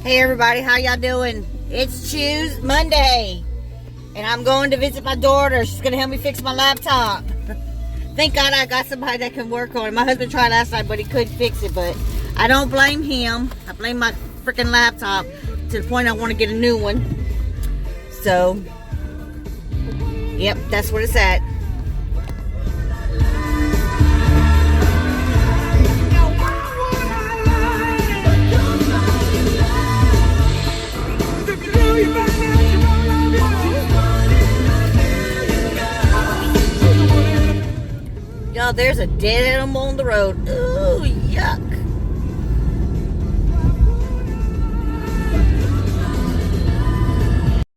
Hey everybody, how y'all doing? It's Tuesday, Monday, and I'm going to visit my daughter. She's gonna help me fix my laptop. Thank God I got somebody that can work on it. My husband tried last night, but he couldn't fix it. But I don't blame him. I blame my freaking laptop to the point I want to get a new one. So, yep, that's where it's at. Y'all, there's a dead animal on the road. Ooh, yuck.